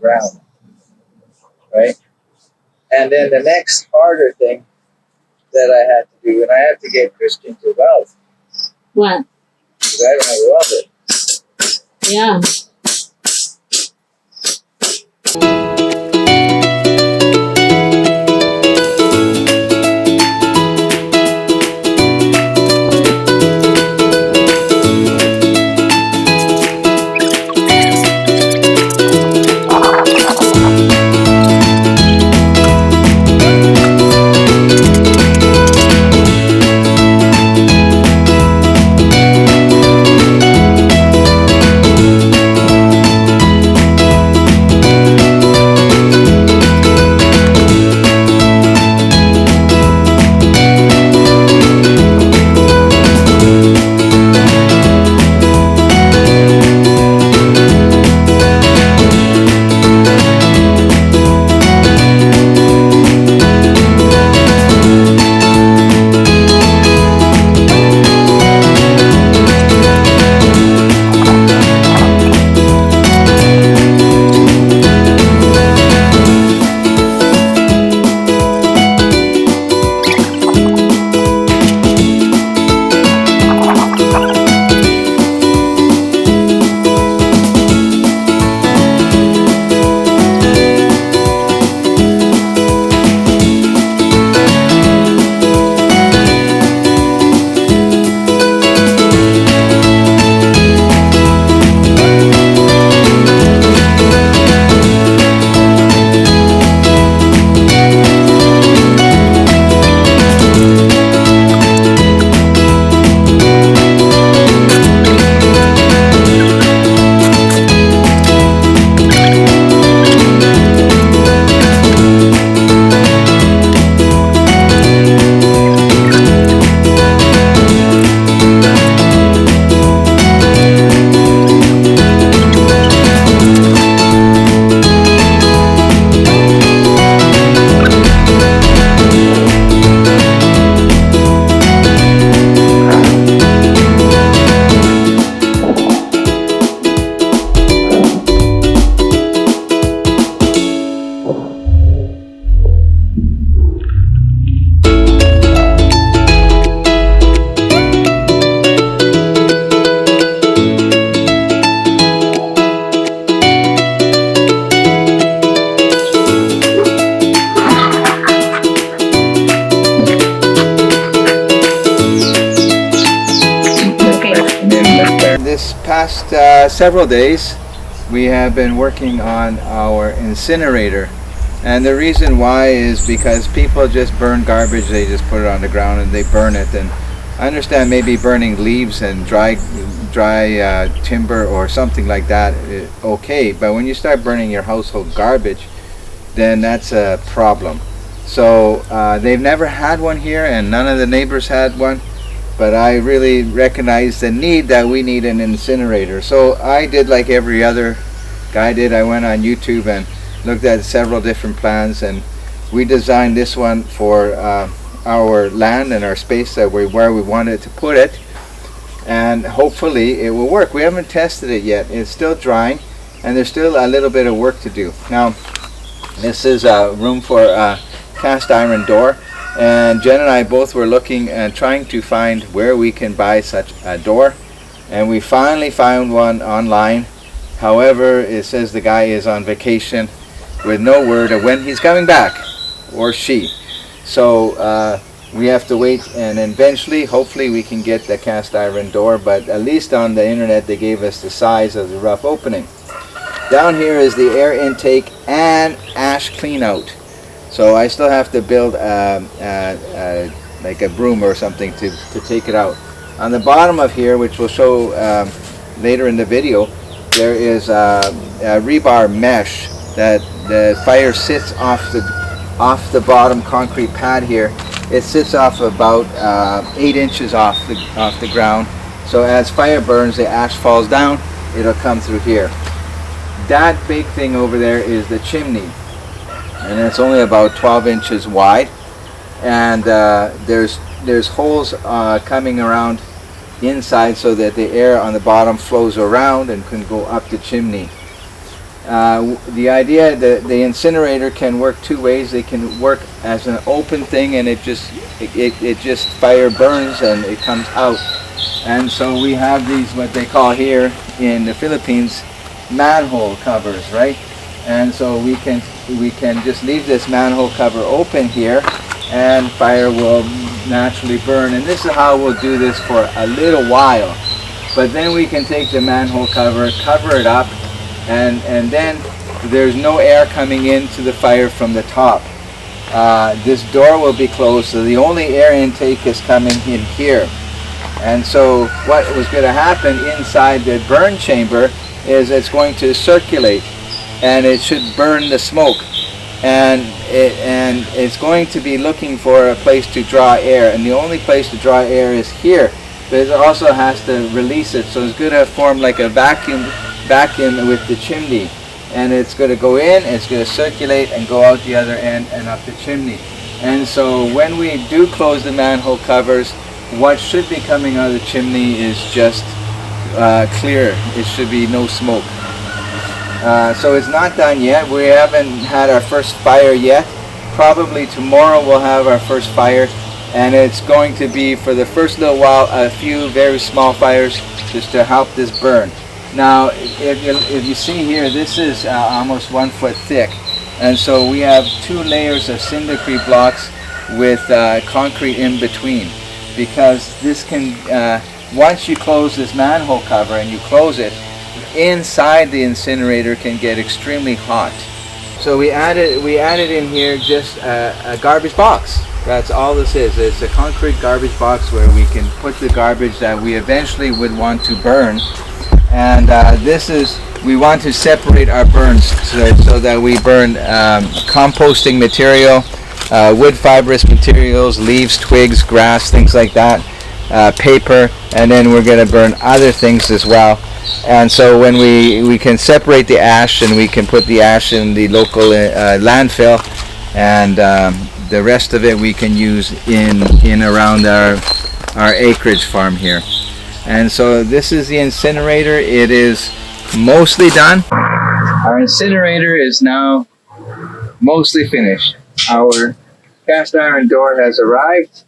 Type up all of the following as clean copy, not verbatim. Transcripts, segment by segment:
ground, right? And then the next harder thing that I had to do, and I have to get Christian to weld. What? Because I don't have a welder. Yeah. This past several days, we have been working on our incinerator. And the reason why is because people just burn garbage, they just put it on the ground and they burn it. And I understand maybe burning leaves and dry timber or something like that is okay, but when you start burning your household garbage, then that's a problem. So they've never had one here, and none of the neighbors had one. But I really recognize the need that we need an incinerator. So I did like every other guy did. I went on YouTube and looked at several different plans, and we designed this one for our land and our space that where we wanted to put it. And hopefully it will work. We haven't tested it yet. It's still drying, and there's still a little bit of work to do. Now, this is a room for a cast iron door. And Jen and I both were looking and trying to find where we can buy such a door, and we finally found one online. However, it says the guy is on vacation with no word of when he's coming back, or she. So we have to wait, and eventually, hopefully we can get the cast iron door, but at least on the internet they gave us the size of the rough opening. Down here is the air intake and ash clean out. So I still have to build like a broom or something to take it out. On the bottom of here, which we'll show later in the video, there is a rebar mesh that the fire sits off the bottom concrete pad here. It sits off about 8 inches off the ground. So as fire burns, the ash falls down, it'll come through here. That big thing over there is the chimney, and it's only about 12 inches wide, and there's holes coming around inside so that the air on the bottom flows around and can go up the chimney. The idea that the incinerator can work two ways. They can work as an open thing, and it just fire burns and it comes out. And so we have these, what they call here in the Philippines, manhole covers, right? And so we can just leave this manhole cover open here, and fire will naturally burn. And this is how we'll do this for a little while. But then we can take the manhole cover, cover it up, and then there's no air coming into the fire from the top. This door will be closed, so the only air intake is coming in here. And so what was going to happen inside the burn chamber is it's going to circulate, and it should burn the smoke. And it's going to be looking for a place to draw air, and the only place to draw air is here. But it also has to release it, so it's going to form like a vacuum with the chimney, and it's going to go in, it's going to circulate and go out the other end and up the chimney. And so when we do close the manhole covers, what should be coming out of the chimney is just clear. It should be no smoke. So it's not done yet. We haven't had our first fire yet. Probably tomorrow we'll have our first fire, and it's going to be, for the first little while, a few very small fires just to help this burn. Now, if you see here, this is almost 1 foot thick, and so we have 2 layers of cindercrete blocks with concrete in between, because this can, once you close this manhole cover and you close it, inside the incinerator can get extremely hot. So we added in here just a garbage box. That's all this is. It's a concrete garbage box where we can put the garbage that we eventually would want to burn. And we want to separate our burns so that we burn composting material, wood fibrous materials, leaves, twigs, grass, things like that, paper, and then we're going to burn other things as well. And so when we can separate the ash, and we can put the ash in the local landfill, and the rest of it we can use in around our acreage farm here. And so this is the incinerator. It is mostly done. Our incinerator is now mostly finished. Our cast iron door has arrived,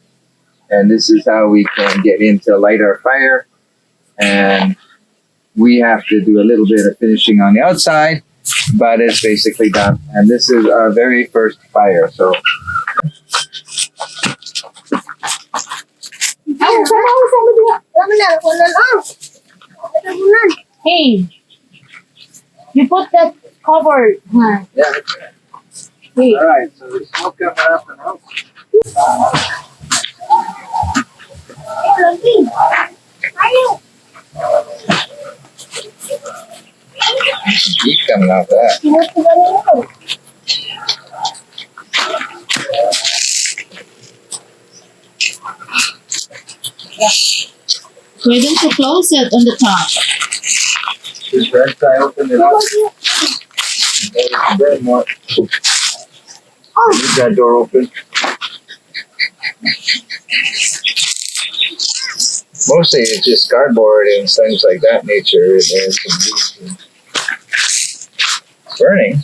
and this is how we can get in to light our fire. And we have to do a little bit of finishing on the outside, but it's basically done. And this is our very first fire. So Hey, you put that cover. Huh? yeah. Hey. All right. So the smoke coming up and out. Heat coming out that. Why don't you close it on the top? This red side, open it up. Burn more. Leave that door open. Mostly it's just cardboard and things like that nature. There's some burning.